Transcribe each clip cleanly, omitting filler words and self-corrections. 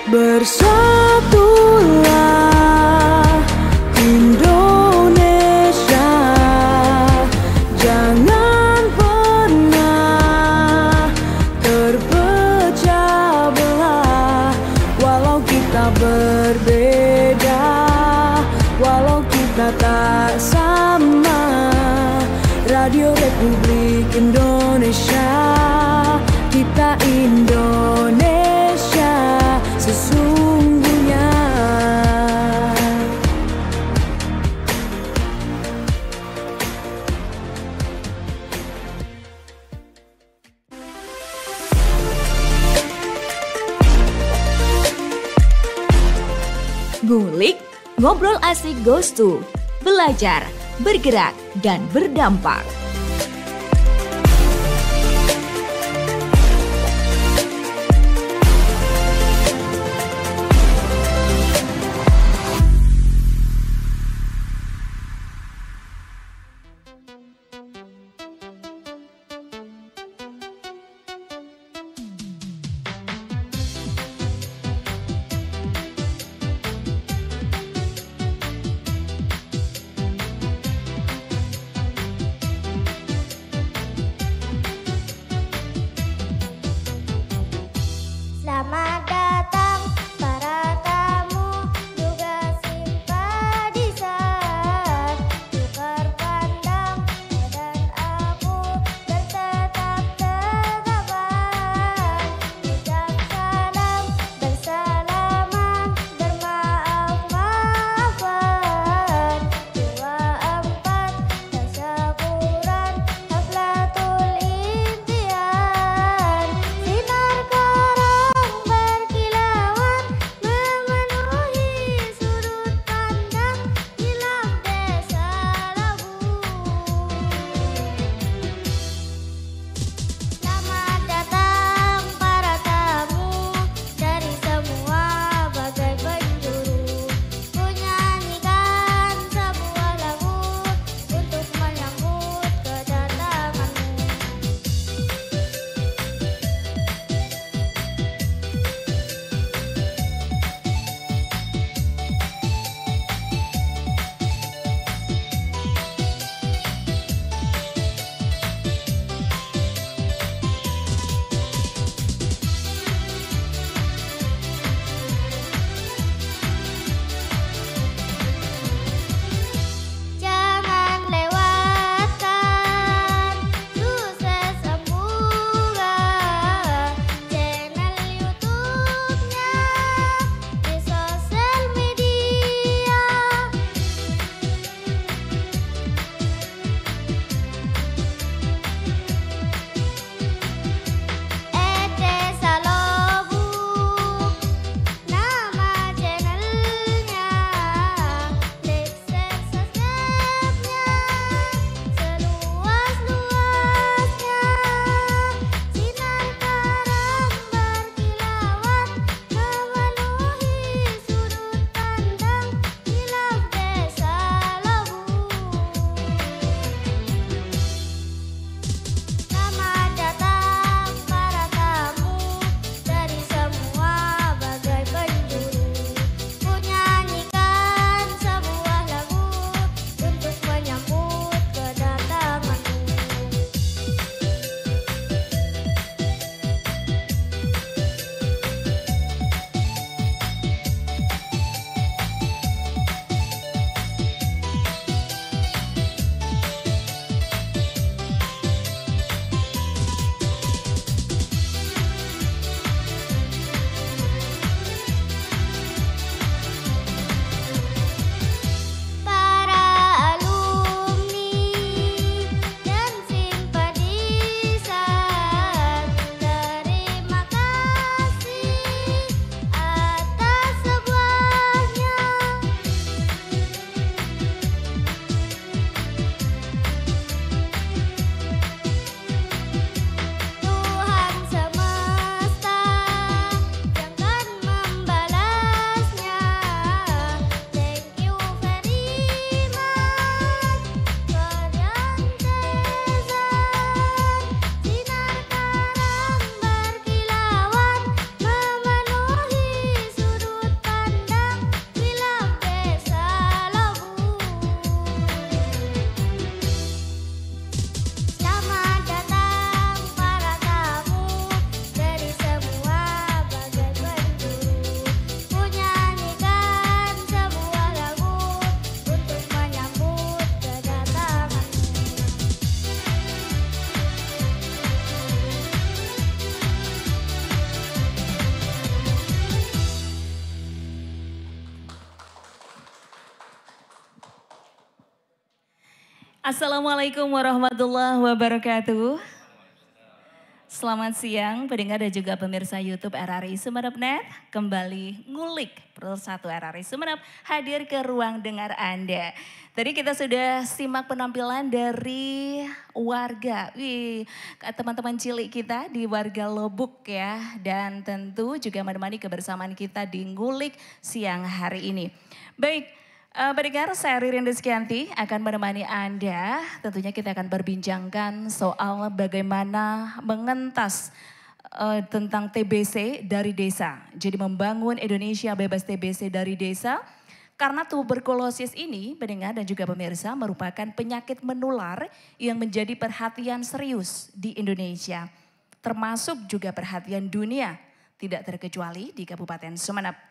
Bersatulah Indonesia, jangan pernah terpecah belah. Walau kita berbeda, walau kita tak sama, Radio Republik Indonesia, kita Indonesia sesungguhnya. Ngulik, ngobrol asik goes to belajar, bergerak, dan berdampak. Assalamualaikum warahmatullahi wabarakatuh. Selamat siang pendengar dan juga pemirsa YouTube RRI Sumeneb.net. Kembali ngulik Persatu RRI Sumeneb hadir ke ruang dengar Anda. Tadi kita sudah simak penampilan dari warga, teman-teman cilik kita di warga Lobuk ya. Dan tentu juga menemani kebersamaan kita di ngulik siang hari ini. Baik, pendengar, saya Ririn Rizkyanti akan menemani Anda. Tentunya kita akan berbincangkan soal bagaimana mengentas tentang TBC dari desa. Jadi membangun Indonesia bebas TBC dari desa. Karena tuberkulosis ini, pendengar dan juga pemirsa, merupakan penyakit menular yang menjadi perhatian serius di Indonesia. Termasuk juga perhatian dunia, tidak terkecuali di Kabupaten Sumeneb.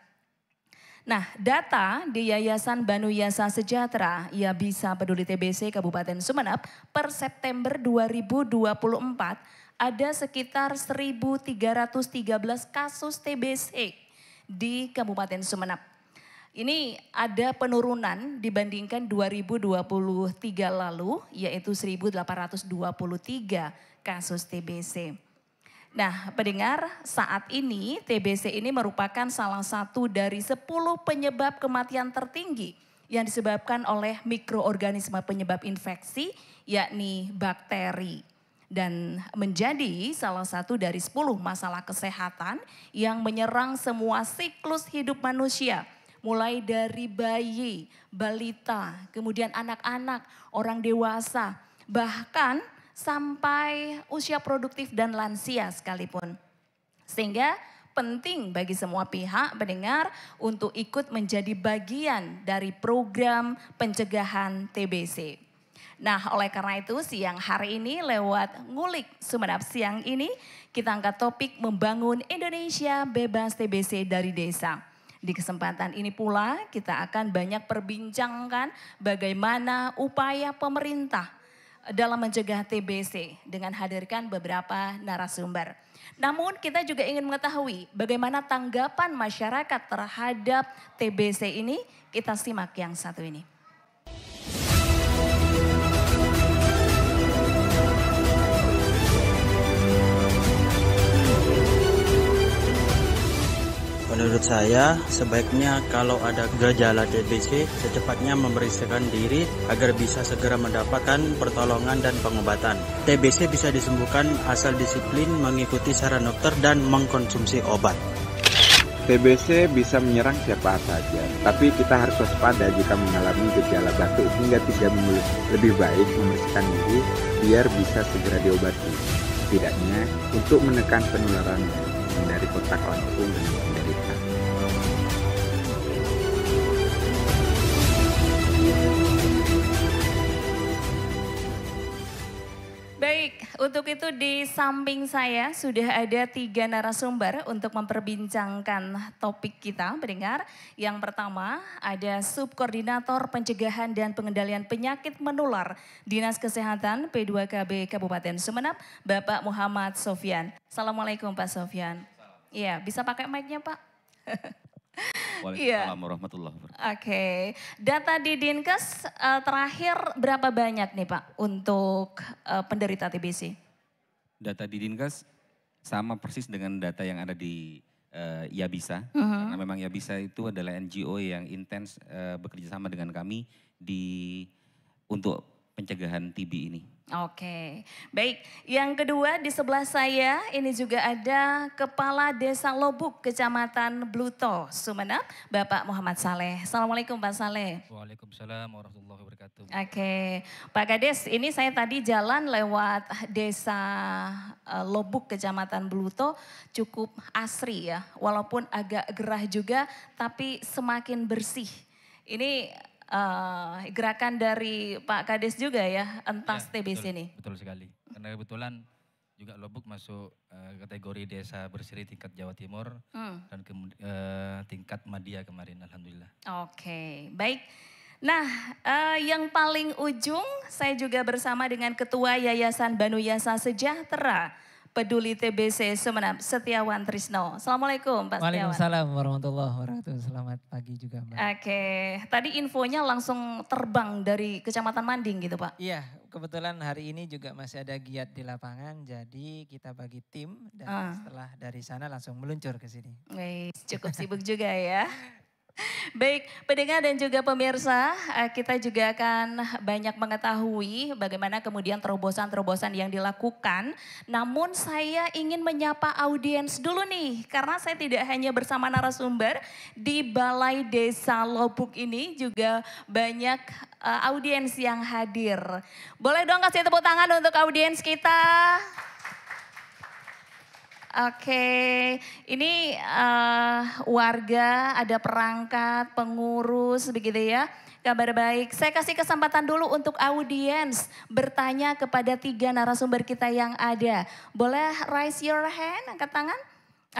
Nah, data di Yayasan Banu Yasa Sejahtera Yabisa Peduli TBC Kabupaten Sumeneb per September 2024 ada sekitar 1.313 kasus TBC di Kabupaten Sumeneb. Ini ada penurunan dibandingkan 2023 lalu, yaitu 1.823 kasus TBC. Nah, pendengar, saat ini TBC ini merupakan salah satu dari 10 penyebab kematian tertinggi yang disebabkan oleh mikroorganisme penyebab infeksi, yakni bakteri. Dan menjadi salah satu dari 10 masalah kesehatan yang menyerang semua siklus hidup manusia. Mulai dari bayi, balita, kemudian anak-anak, orang dewasa, bahkan sampai usia produktif dan lansia sekalipun. Sehingga penting bagi semua pihak pendengar untuk ikut menjadi bagian dari program pencegahan TBC. Nah, oleh karena itu siang hari ini lewat Ngulik Sumeneb siang ini kita angkat topik membangun Indonesia bebas TBC dari desa. Di kesempatan ini pula kita akan banyak perbincangkan bagaimana upaya pemerintah dalam mencegah TBC dengan hadirkan beberapa narasumber. Namun kita juga ingin mengetahui bagaimana tanggapan masyarakat terhadap TBC ini. Kita simak yang satu ini. Menurut saya, sebaiknya kalau ada gejala TBC, secepatnya memeriksakan diri agar bisa segera mendapatkan pertolongan dan pengobatan. TBC bisa disembuhkan asal disiplin mengikuti saran dokter dan mengkonsumsi obat. TBC bisa menyerang siapa saja, tapi kita harus waspada jika mengalami gejala batuk hingga 3 minggu. Lebih baik membersihkan diri biar bisa segera diobati. Setidaknya untuk menekan penularannya, hindari kontak langsung dengan penderita. Baik, untuk itu di samping saya sudah ada 3 narasumber untuk memperbincangkan topik kita, pendengar. Yang pertama ada Subkoordinator Pencegahan dan Pengendalian Penyakit Menular Dinas Kesehatan P2KB Kabupaten Sumeneb, Bapak Muhammad Sofyan. Assalamualaikum Pak Sofyan. Iya, bisa pakai mic-nya Pak? Waalaikumsalam warahmatullahi wabarakatuh. Oke, data di Dinkes terakhir berapa banyak nih Pak untuk penderita TBC? Data di Dinkes sama persis dengan data yang ada di Yabisa. Karena memang Yabisa itu adalah NGO yang intens bekerja sama dengan kami untuk pencegahan TB ini. Oke, baik. Yang kedua di sebelah saya ini juga ada Kepala Desa Lobuk Kecamatan Bluto, Sumeneb, Bapak Muhammad Saleh. Assalamualaikum Pak Saleh. Waalaikumsalam warahmatullahi wabarakatuh. Oke, Pak Kades, ini saya tadi jalan lewat Desa Lobuk Kecamatan Bluto, cukup asri ya, walaupun agak gerah juga, tapi semakin bersih. Ini gerakan dari Pak Kades juga ya, entas TBC ini. Betul sekali, karena kebetulan juga Lobuk masuk kategori desa berseri tingkat Jawa Timur dan tingkat Madya kemarin, alhamdulillah. Oke, baik. Nah, yang paling ujung saya juga bersama dengan Ketua Yayasan Banu Yasa Sejahtera Peduli TBC Sumeneb, Setiawan Trisno. Assalamualaikum Pak Setiawan. Waalaikumsalam warahmatullahi wabarakatuh. Selamat pagi juga Mbak. Oke, tadi infonya langsung terbang dari Kecamatan Manding gitu Pak? Iya, kebetulan hari ini juga masih ada giat di lapangan, jadi kita bagi tim dan setelah dari sana langsung meluncur ke sini. Wih, cukup sibuk juga ya. Baik, pendengar dan juga pemirsa, kita juga akan banyak mengetahui bagaimana kemudian terobosan-terobosan yang dilakukan. Namun saya ingin menyapa audiens dulu nih, karena saya tidak hanya bersama narasumber di Balai Desa Lobuk ini, juga banyak audiens yang hadir. Boleh dong kasih tepuk tangan untuk audiens kita. Oke, ini warga, ada perangkat, pengurus begitu ya. Kabar baik, saya kasih kesempatan dulu untuk audiens bertanya kepada 3 narasumber kita yang ada. Boleh raise your hand, angkat tangan?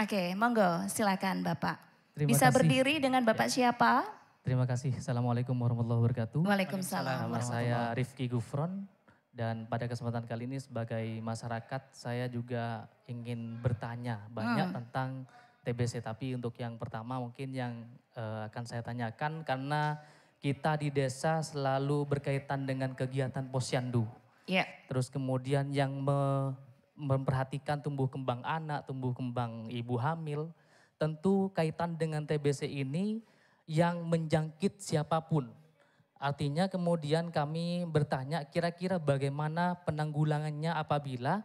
Oke, monggo silakan Bapak. Bisa berdiri dengan Bapak siapa? Terima kasih, Assalamualaikum warahmatullahi wabarakatuh. Waalaikumsalam. Nama saya Rifki Gufron. Dan pada kesempatan kali ini sebagai masyarakat saya juga ingin bertanya banyak tentang TBC. Tapi untuk yang pertama mungkin yang akan saya tanyakan karena kita di desa selalu berkaitan dengan kegiatan posyandu. Yeah. Terus kemudian yang memperhatikan tumbuh kembang anak, tumbuh kembang ibu hamil. Tentu kaitan dengan TBC ini yang menjangkit siapapun. Artinya kemudian kami bertanya kira-kira bagaimana penanggulangannya apabila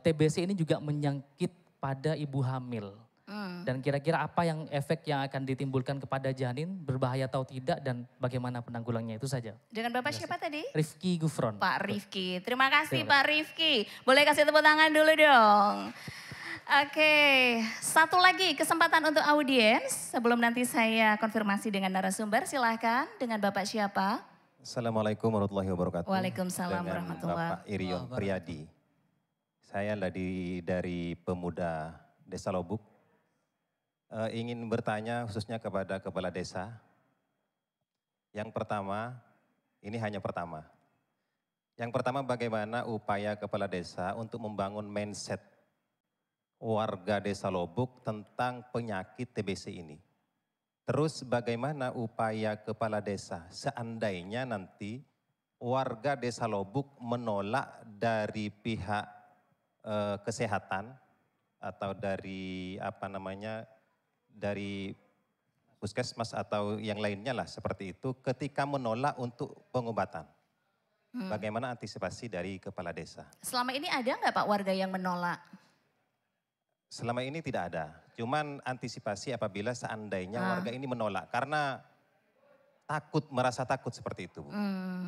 TBC ini juga menyangkit pada ibu hamil. Dan kira-kira apa yang efek yang akan ditimbulkan kepada janin, berbahaya atau tidak dan bagaimana penanggulangannya, itu saja. Dengan Bapak siapa tadi? Rifki Gufron. Pak Rifki, terima kasih Pak Rifki. Boleh kasih tepuk tangan dulu dong. Oke, satu lagi kesempatan untuk audiens. Sebelum nanti saya konfirmasi dengan narasumber, silahkan dengan Bapak siapa? Assalamualaikum warahmatullahi wabarakatuh. Waalaikumsalam warahmatullahi wabarakatuh. Bapak Irion Priyadi. Saya dari Pemuda Desa Lobuk. Ingin bertanya khususnya kepada Kepala Desa. Yang pertama, ini hanya pertama. Yang pertama bagaimana upaya Kepala Desa untuk membangun mindset warga Desa Lobuk tentang penyakit TBC ini. Terus bagaimana upaya Kepala Desa seandainya nanti warga Desa Lobuk menolak dari pihak kesehatan atau dari dari puskesmas atau yang lainnya lah seperti itu ketika menolak untuk pengobatan. Bagaimana antisipasi dari Kepala Desa? Selama ini ada nggak Pak warga yang menolak? Selama ini tidak ada, cuman antisipasi apabila seandainya warga ini menolak karena merasa takut seperti itu.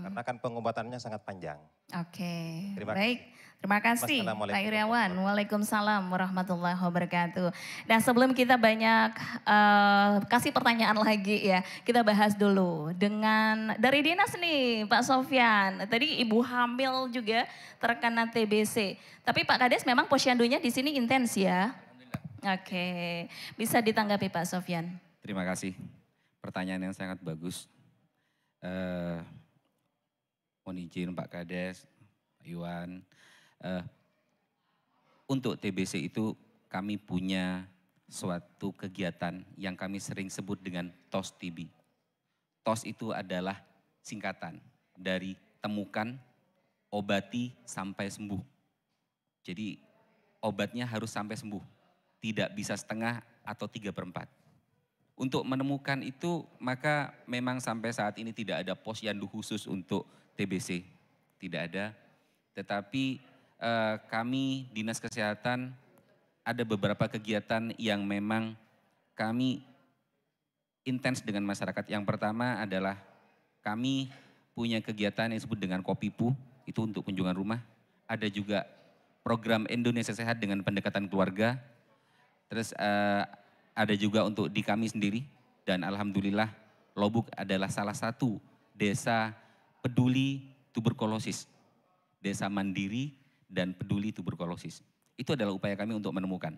Karena kan pengobatannya sangat panjang. Oke, Terima baik. Terima kasih Pak Iriawan. Waalaikumsalam warahmatullahi wabarakatuh. Nah sebelum kita banyak kasih pertanyaan lagi ya, kita bahas dulu dengan dari dinas nih Pak Sofyan. Tadi ibu hamil juga terkena TBC. Tapi Pak Kades memang posyandunya di sini intens ya. Oke, bisa ditanggapi Pak Sofyan. Terima kasih. Pertanyaan yang sangat bagus. Mohon izin Pak Kades, Pak Iwan. Untuk TBC itu kami punya suatu kegiatan yang kami sering sebut dengan TOS TB. TOS itu adalah singkatan dari temukan, obati, sampai sembuh. Jadi obatnya harus sampai sembuh, tidak bisa setengah atau 3/4. Untuk menemukan itu maka memang sampai saat ini tidak ada posyandu khusus untuk TBC, tidak ada. Tetapi kami Dinas Kesehatan ada beberapa kegiatan yang memang kami intens dengan masyarakat. Yang pertama adalah kami punya kegiatan yang disebut dengan Kopipu, itu untuk kunjungan rumah. Ada juga program Indonesia Sehat dengan pendekatan keluarga. Terus ada juga untuk di kami sendiri, dan alhamdulillah Lobuk adalah salah satu desa peduli tuberkulosis. Desa mandiri dan peduli tuberkulosis. Itu adalah upaya kami untuk menemukan.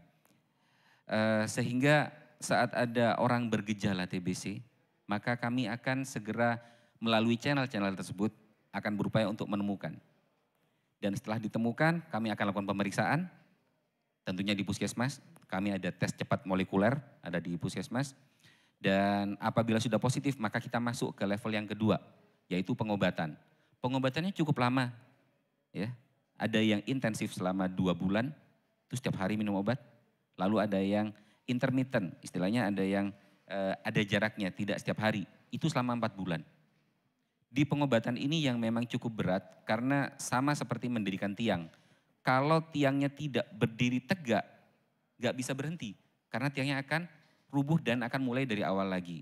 Sehingga saat ada orang bergejala TBC, maka kami akan segera melalui channel-channel tersebut akan berupaya untuk menemukan. Dan setelah ditemukan, kami akan lakukan pemeriksaan. tentunya di puskesmas. Kami ada tes cepat molekuler, ada di puskesmas. Dan apabila sudah positif, maka kita masuk ke level yang kedua, yaitu pengobatan. Pengobatannya cukup lama, ya. Ada yang intensif selama 2 bulan, itu setiap hari minum obat. Lalu ada yang intermittent, istilahnya ada yang ada jaraknya, tidak setiap hari. Itu selama 4 bulan. Di pengobatan ini yang memang cukup berat, karena sama seperti mendirikan tiang. Kalau tiangnya tidak berdiri tegak, gak bisa berhenti. Karena tiangnya akan rubuh dan akan mulai dari awal lagi.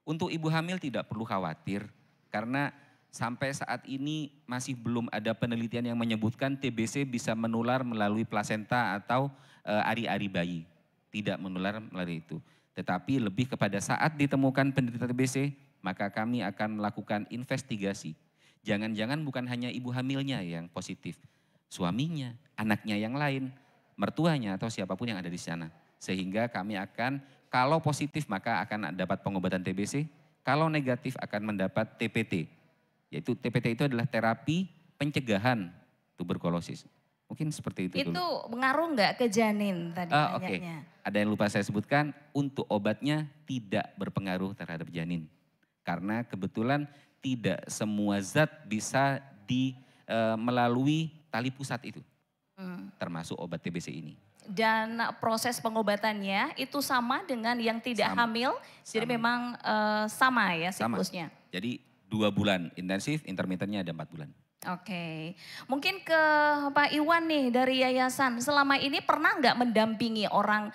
Untuk ibu hamil tidak perlu khawatir, karena sampai saat ini masih belum ada penelitian yang menyebutkan TBC bisa menular melalui plasenta atau ari-ari bayi. Tidak menular melalui itu. Tetapi lebih kepada saat ditemukan penderita TBC, maka kami akan melakukan investigasi. Jangan-jangan bukan hanya ibu hamilnya yang positif, suaminya, anaknya yang lain, mertuanya atau siapapun yang ada di sana. Sehingga kami akan, kalau positif maka akan dapat pengobatan TBC, kalau negatif akan mendapat TPT. Yaitu TPT itu adalah terapi pencegahan tuberkulosis. Mungkin seperti itu dulu. Itu pengaruh nggak ke janin tadi nanyanya? Ada yang lupa saya sebutkan, untuk obatnya tidak berpengaruh terhadap janin. Karena kebetulan tidak semua zat bisa melalui tali pusat itu. Termasuk obat TBC ini. Dan proses pengobatannya itu sama dengan yang tidak hamil, jadi memang sama ya siklusnya? Sama. Jadi 2 bulan intensif, intermittennya ada 4 bulan. Oke, mungkin ke Pak Iwan nih dari yayasan, selama ini pernah nggak mendampingi orang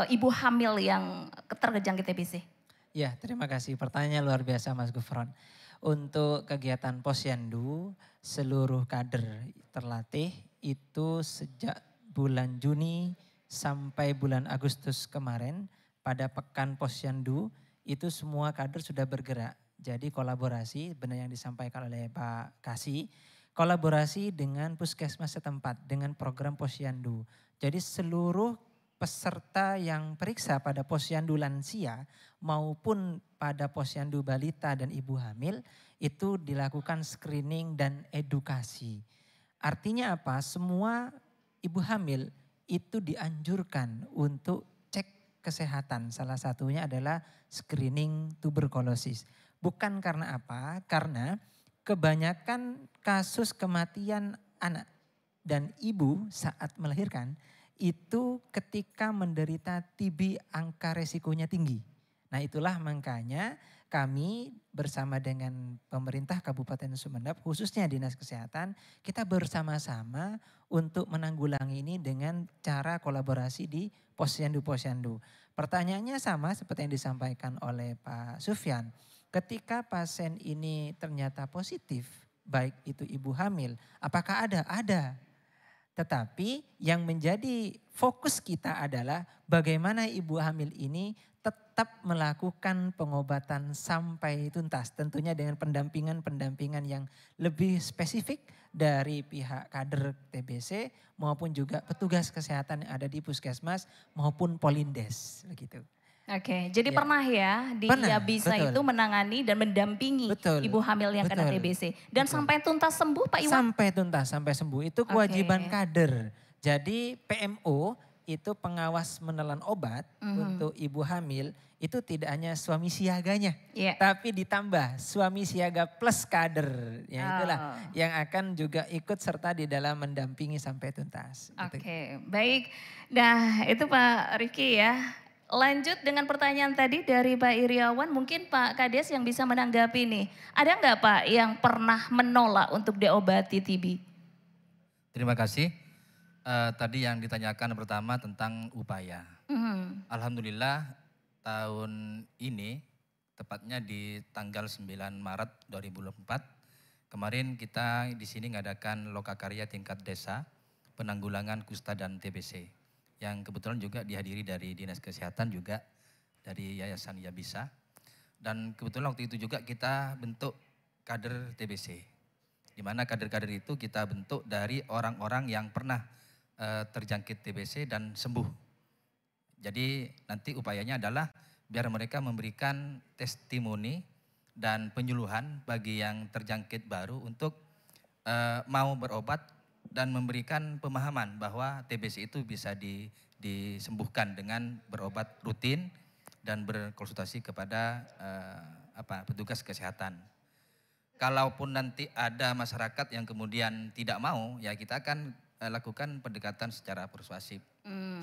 ibu hamil yang terjangkit TBC? Ya, terima kasih. Pertanyaannya luar biasa Mas Gufron. Untuk kegiatan Posyandu, seluruh kader terlatih itu sejak bulan Juni sampai bulan Agustus kemarin, pada Pekan Posyandu itu semua kader sudah bergerak. Jadi kolaborasi, benar yang disampaikan oleh Pak Kasih, kolaborasi dengan puskesmas setempat, dengan program Posyandu. Jadi seluruh peserta yang periksa pada Posyandu lansia maupun pada Posyandu balita dan ibu hamil itu dilakukan screening dan edukasi. Artinya apa? Semua ibu hamil itu dianjurkan untuk cek kesehatan. Salah satunya adalah screening tuberkulosis. Bukan karena apa? Karena kebanyakan kasus kematian anak dan ibu saat melahirkan itu ketika menderita TB angka resikonya tinggi. Nah itulah makanya kami bersama dengan pemerintah Kabupaten Sumeneb, khususnya Dinas Kesehatan, kita bersama-sama untuk menanggulangi ini dengan cara kolaborasi di posyandu-posyandu. Pertanyaannya sama seperti yang disampaikan oleh Pak Sufyan. Ketika pasien ini ternyata positif, baik itu ibu hamil, apakah ada? Ada. Tetapi yang menjadi fokus kita adalah bagaimana ibu hamil ini tetap melakukan pengobatan sampai tuntas. Tentunya dengan pendampingan yang lebih spesifik dari pihak kader TBC maupun juga petugas kesehatan yang ada di puskesmas maupun Polindes. Begitu. Oke, jadi pernah ya di Yabisa itu menangani dan mendampingi ibu hamil yang kena TBC. Dan sampai tuntas sembuh Pak Iwan? Sampai tuntas, sampai sembuh. Itu kewajiban kader. Jadi PMO itu pengawas menelan obat untuk ibu hamil itu tidak hanya suami siaganya. Tapi ditambah suami siaga plus kader. Ya itulah yang akan juga ikut serta di dalam mendampingi sampai tuntas. Oke, baik. Nah itu Pak Rifki ya. Lanjut dengan pertanyaan tadi dari Pak Iriawan, mungkin Pak Kades yang bisa menanggapi nih. Ada nggak Pak yang pernah menolak untuk diobati TB? Terima kasih. Tadi yang ditanyakan pertama tentang upaya. Alhamdulillah tahun ini, tepatnya di tanggal 9 Maret 2024, kemarin kita di sini mengadakan lokakarya tingkat desa penanggulangan kusta dan TBC. Yang kebetulan juga dihadiri dari Dinas Kesehatan juga dari Yayasan Yabisa. Dan kebetulan waktu itu juga kita bentuk kader TBC. Di mana kader-kader itu kita bentuk dari orang-orang yang pernah terjangkit TBC dan sembuh. Jadi nanti upayanya adalah biar mereka memberikan testimoni dan penyuluhan bagi yang terjangkit baru untuk mau berobat dan memberikan pemahaman bahwa TBC itu bisa disembuhkan dengan berobat rutin dan berkonsultasi kepada petugas kesehatan. Kalaupun nanti ada masyarakat yang kemudian tidak mau, ya kita akan lakukan pendekatan secara persuasif.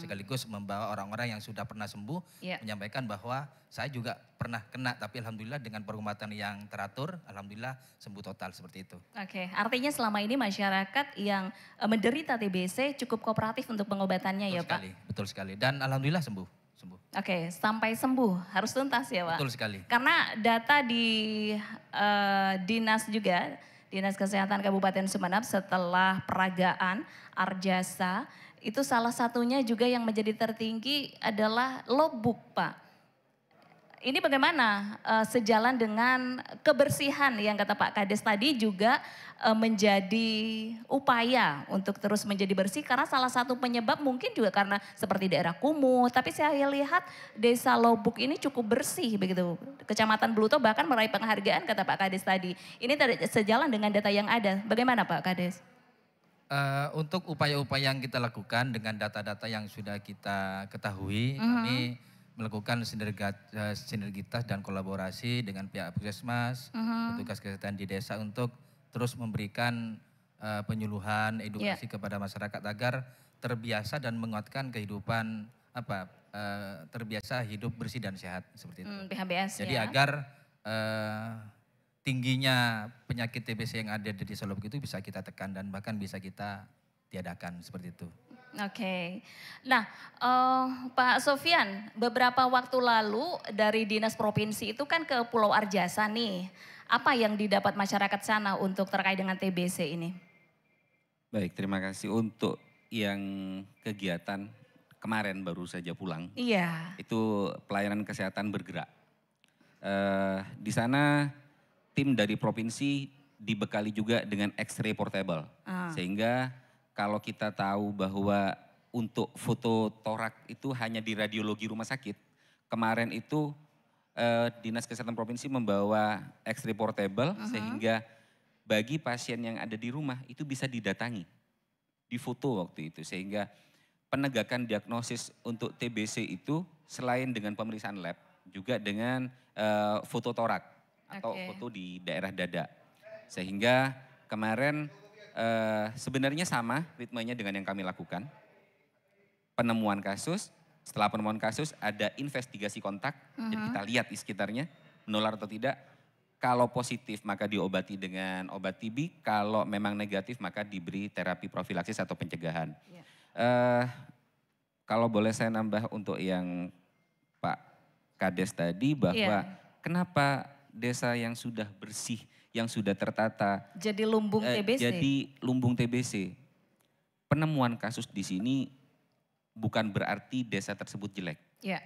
Sekaligus membawa orang-orang yang sudah pernah sembuh, menyampaikan bahwa saya juga pernah kena, tapi alhamdulillah dengan pengobatan yang teratur, alhamdulillah sembuh total seperti itu. Oke, artinya selama ini masyarakat yang menderita TBC cukup kooperatif untuk pengobatannya ya Pak? Betul sekali, dan alhamdulillah sembuh. Oke, sampai sembuh harus tuntas ya Pak? Betul sekali. Karena data di dinas juga, Dinas Kesehatan Kabupaten Sumeneb setelah peragaan Arjasa, itu salah satunya juga yang menjadi tertinggi adalah logbook Pak. Ini bagaimana sejalan dengan kebersihan yang kata Pak Kades tadi juga menjadi upaya untuk terus menjadi bersih karena salah satu penyebab mungkin juga karena seperti daerah kumuh, tapi saya lihat desa Lobuk ini cukup bersih begitu. Kecamatan Bluto bahkan meraih penghargaan kata Pak Kades tadi. Ini sejalan dengan data yang ada. Bagaimana Pak Kades? Untuk upaya-upaya yang kita lakukan dengan data-data yang sudah kita ketahui, kami melakukan sinergitas dan kolaborasi dengan pihak puskesmas, petugas kesehatan di desa untuk terus memberikan penyuluhan, edukasi kepada masyarakat agar terbiasa dan menguatkan kehidupan terbiasa hidup bersih dan sehat seperti itu. PHBS Jadi agar tingginya penyakit TBC yang ada di desa Lobuk itu bisa kita tekan dan bahkan bisa kita tiadakan seperti itu. Oke. Nah, Pak Sofyan, beberapa waktu lalu dari Dinas Provinsi itu kan ke Pulau Arjasa nih. Apa yang didapat masyarakat sana untuk terkait dengan TBC ini? Baik, terima kasih. Untuk yang kegiatan kemarin baru saja pulang. Iya. Itu pelayanan kesehatan bergerak. Di sana tim dari provinsi dibekali juga dengan X-ray portable. Sehingga kalau kita tahu bahwa untuk foto torak itu hanya di radiologi rumah sakit. Kemarin itu Dinas Kesehatan Provinsi membawa X-ray portable sehingga bagi pasien yang ada di rumah itu bisa didatangi. Difoto waktu itu sehingga penegakan diagnosis untuk TBC itu selain dengan pemeriksaan lab juga dengan foto torak atau foto di daerah dada. Sehingga kemarin sebenarnya sama ritmenya dengan yang kami lakukan. Penemuan kasus, setelah penemuan kasus ada investigasi kontak, jadi kita lihat di sekitarnya menular atau tidak. Kalau positif maka diobati dengan obat TB, kalau memang negatif maka diberi terapi profilaksis atau pencegahan. Kalau boleh saya nambah untuk yang Pak Kades tadi bahwa kenapa desa yang sudah bersih, yang sudah tertata. Jadi lumbung TBC. Jadi lumbung TBC. Penemuan kasus di sini bukan berarti desa tersebut jelek. Ya.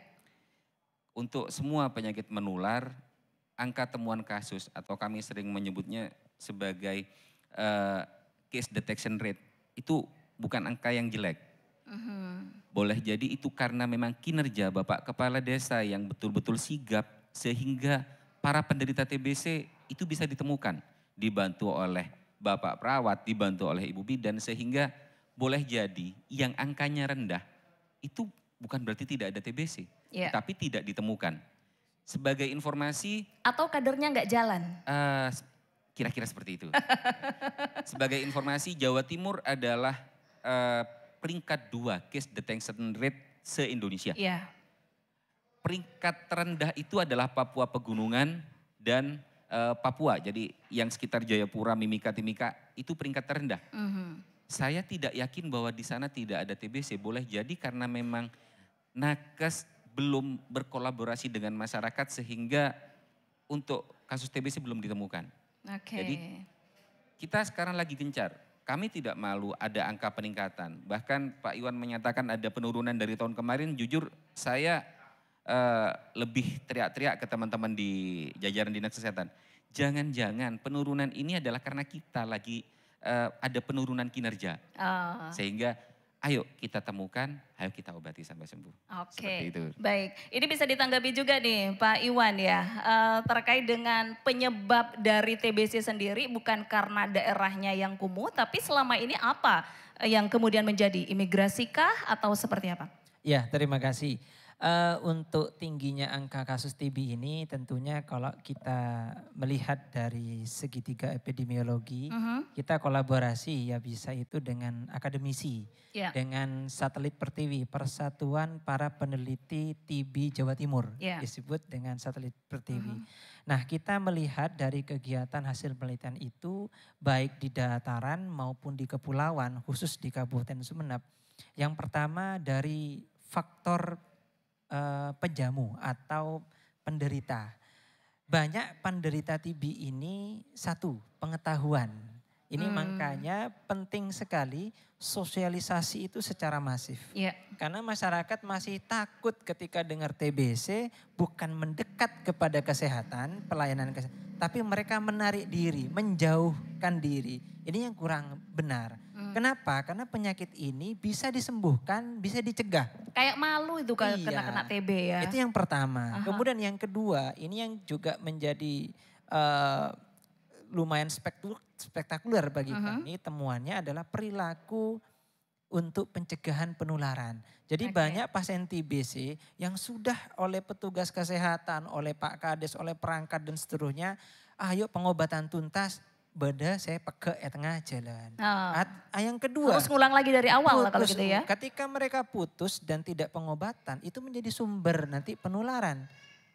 Untuk semua penyakit menular, angka temuan kasus atau kami sering menyebutnya sebagai case detection rate itu bukan angka yang jelek. Boleh jadi itu karena memang kinerja Bapak Kepala Desa yang betul-betul sigap sehingga para penderita TBC itu bisa ditemukan, dibantu oleh Bapak Perawat, dibantu oleh Ibu Bidan sehingga boleh jadi yang angkanya rendah itu bukan berarti tidak ada TBC, tapi tidak ditemukan. Sebagai informasi. Atau kadernya nggak jalan? Kira-kira seperti itu. Sebagai informasi Jawa Timur adalah peringkat 2 case detection rate se-Indonesia. Iya. Peringkat terendah itu adalah Papua Pegunungan dan Papua. Jadi yang sekitar Jayapura, Mimika, Timika itu peringkat terendah. Saya tidak yakin bahwa di sana tidak ada TBC. Boleh jadi karena memang nakes belum berkolaborasi dengan masyarakat sehingga untuk kasus TBC belum ditemukan. Jadi kita sekarang lagi gencar. Kami tidak malu ada angka peningkatan. Bahkan Pak Iwan menyatakan ada penurunan dari tahun kemarin. Jujur saya lebih teriak-teriak ke teman-teman di jajaran Dinas Kesehatan. Jangan-jangan penurunan ini adalah karena kita lagi ada penurunan kinerja. Sehingga ayo kita temukan, ayo kita obati sampai sembuh. Oke, Seperti itu. baik. Ini bisa ditanggapi juga nih Pak Iwan ya, terkait dengan penyebab dari TBC sendiri bukan karena daerahnya yang kumuh, tapi selama ini apa yang kemudian menjadi imigrasi kah atau seperti apa? Ya, terima kasih. Untuk tingginya angka kasus TB ini tentunya kalau kita melihat dari segitiga epidemiologi, kita kolaborasi ya bisa itu dengan akademisi, dengan Satelit Pertiwi, Persatuan Para Peneliti TB Jawa Timur, disebut dengan Satelit Pertiwi. Nah, kita melihat dari kegiatan hasil penelitian itu baik di dataran maupun di kepulauan, khusus di Kabupaten Sumeneb. Yang pertama dari faktor penjamu atau penderita. Banyak penderita TB ini satu, pengetahuan. Ini makanya penting sekali sosialisasi itu secara masif. Karena masyarakat masih takut ketika dengar TBC, bukan mendekat kepada kesehatan, pelayanan kesehatan, tapi mereka menarik diri, menjauhkan diri. Ini yang kurang benar. Kenapa? Karena penyakit ini bisa disembuhkan, bisa dicegah. Kayak malu itu kena TB ya. Itu yang pertama. Kemudian yang kedua, ini yang juga menjadi lumayan spektakuler bagi kami. Temuannya adalah perilaku untuk pencegahan penularan. Jadi banyak pasien TBC yang sudah oleh petugas kesehatan, oleh Pak Kades, oleh perangkat dan seterusnya, ayo pengobatan tuntas, beda saya pakai tengah jalan. Yang kedua, harus ngulang lagi dari awal lah kalau gitu ya. Ketika mereka putus dan tidak pengobatan, itu menjadi sumber nanti penularan.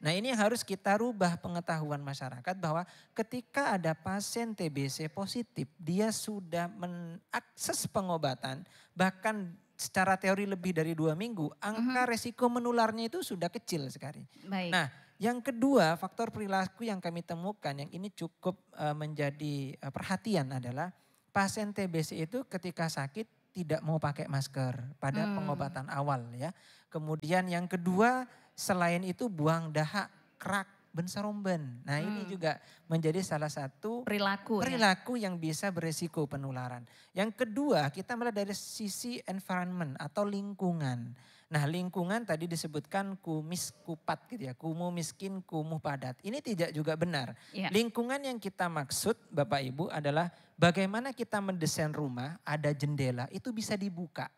Nah, ini yang harus kita rubah pengetahuan masyarakat bahwa ketika ada pasien TBC positif, dia sudah mengakses pengobatan, bahkan secara teori lebih dari 2 minggu, angka resiko menularnya itu sudah kecil sekali. Nah, yang kedua, faktor perilaku yang kami temukan yang ini cukup menjadi perhatian adalah pasien TBC itu ketika sakit tidak mau pakai masker pada pengobatan awal ya. Kemudian yang kedua, selain itu buang dahak, kerak, bensaromben. Nah, ini juga menjadi salah satu perilaku yang bisa beresiko penularan. Yang kedua, kita melihat dari sisi environment atau lingkungan. Nah, lingkungan tadi disebutkan kumis kupat gitu ya, kumuh miskin, kumuh padat. Ini tidak juga benar. Lingkungan yang kita maksud Bapak Ibu adalah bagaimana kita mendesain rumah, ada jendela itu bisa dibuka.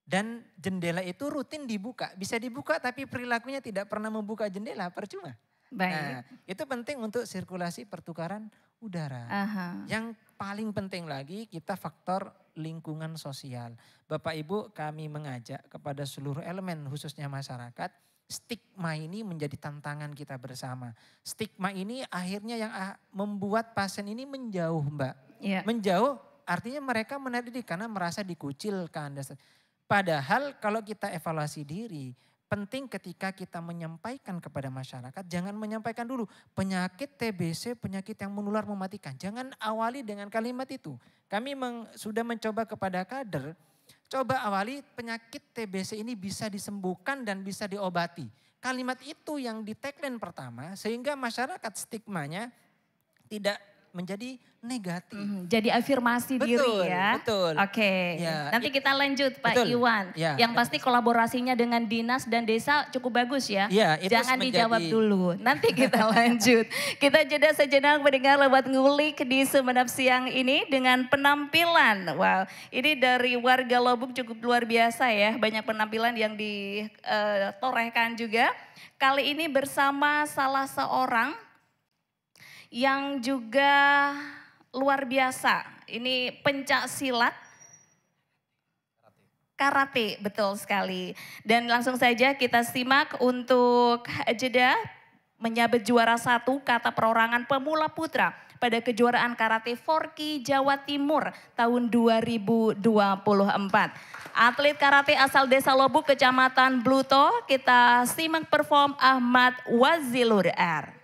Dan jendela itu rutin dibuka, bisa dibuka tapi perilakunya tidak pernah membuka jendela, percuma. Nah, itu penting untuk sirkulasi pertukaran udara. Yang paling penting lagi kita faktor lingkungan sosial. Bapak Ibu, kami mengajak kepada seluruh elemen khususnya masyarakat, stigma ini menjadi tantangan kita bersama. Stigma ini akhirnya yang membuat pasien ini menjauh, Mbak. Menjauh artinya mereka menarik diri karena merasa dikucilkan. Padahal kalau kita evaluasi diri, penting ketika kita menyampaikan kepada masyarakat, jangan menyampaikan dulu penyakit TBC, penyakit yang menular mematikan. Jangan awali dengan kalimat itu. Kami sudah mencoba kepada kader, coba awali penyakit TBC ini bisa disembuhkan dan bisa diobati. Kalimat itu yang di tagline pertama sehingga masyarakat stigmanya tidak menjadi negatif. Jadi afirmasi diri ya. Betul. Oke. Nanti kita lanjut Pak Iwan. Yang pasti kolaborasinya dengan dinas dan desa cukup bagus ya. Jangan dijawab dulu. Nanti kita lanjut. Kita jeda sejenak mendengar lewat ngulik di Sumeneb siang ini dengan penampilan. Wow, ini dari warga Lobuk cukup luar biasa ya. Banyak penampilan yang ditorehkan juga. Kali ini bersama salah seorang yang juga luar biasa. Ini pencak silat, karate, betul sekali. Dan langsung saja kita simak untuk jeda menyabet juara 1 kata perorangan pemula putra pada kejuaraan karate Forky Jawa Timur tahun 2024. Atlet karate asal desa Lobuk, kecamatan Bluto, kita simak perform Ahmad Wazilur R.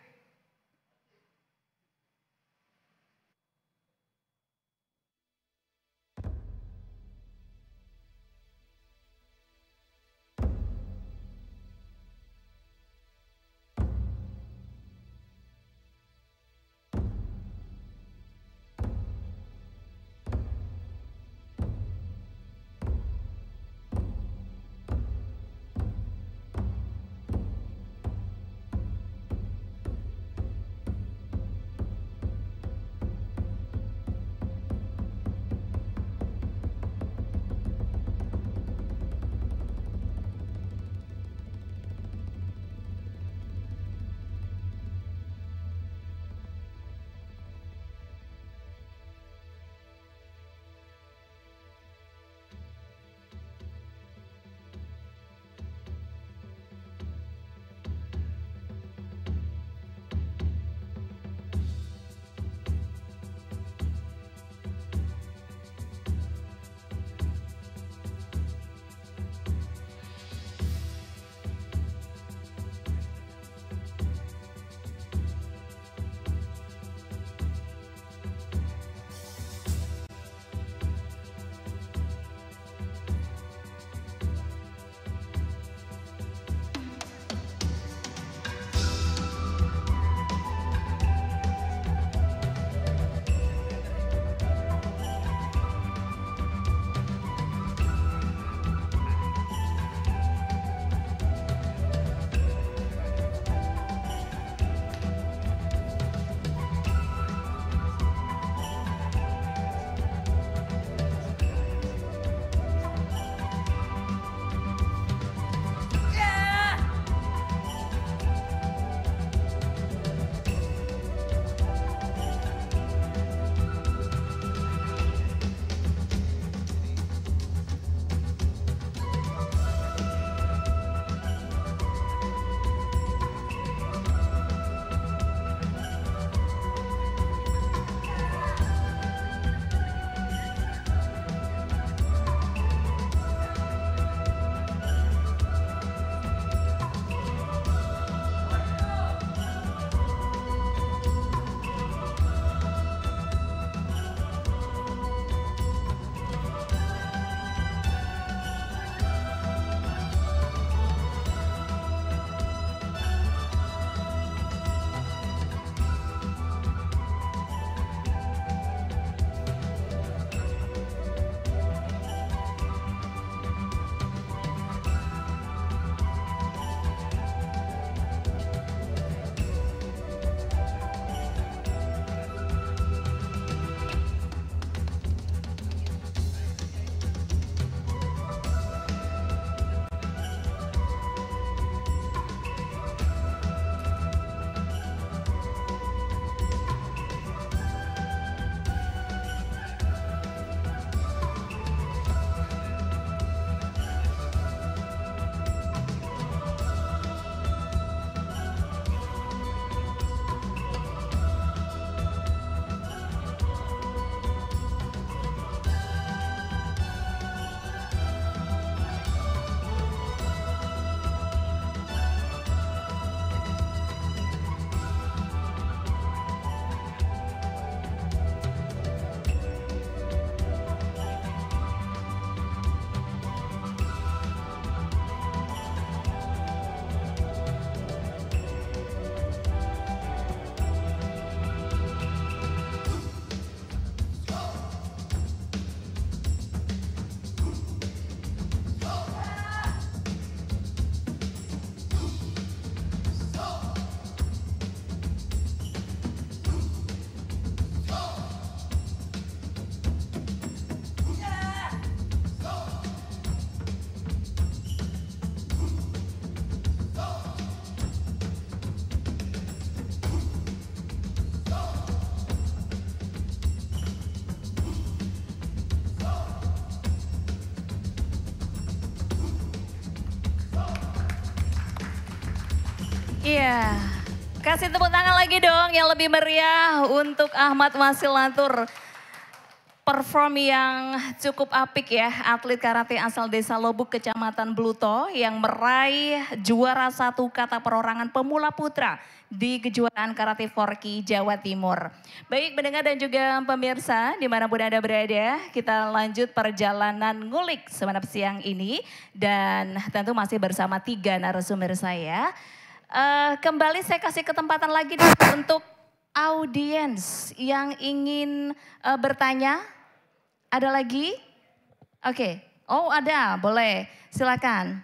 Iya, kasih tepuk tangan lagi dong yang lebih meriah untuk Ahmad Wasilatur. Perform yang cukup apik ya, atlet karate asal Desa Lobuk, Kecamatan Bluto yang meraih juara 1 kata perorangan pemula putra di kejuaraan Karate Forky Jawa Timur. Baik pendengar dan juga pemirsa dimanapun Anda berada, kita lanjut perjalanan ngulik semanap siang ini. Dan tentu masih bersama 3 narasumber saya. Kembali saya kasih kesempatan lagi untuk audiens yang ingin bertanya. Ada lagi? Oke. Oh ada, boleh. Silakan.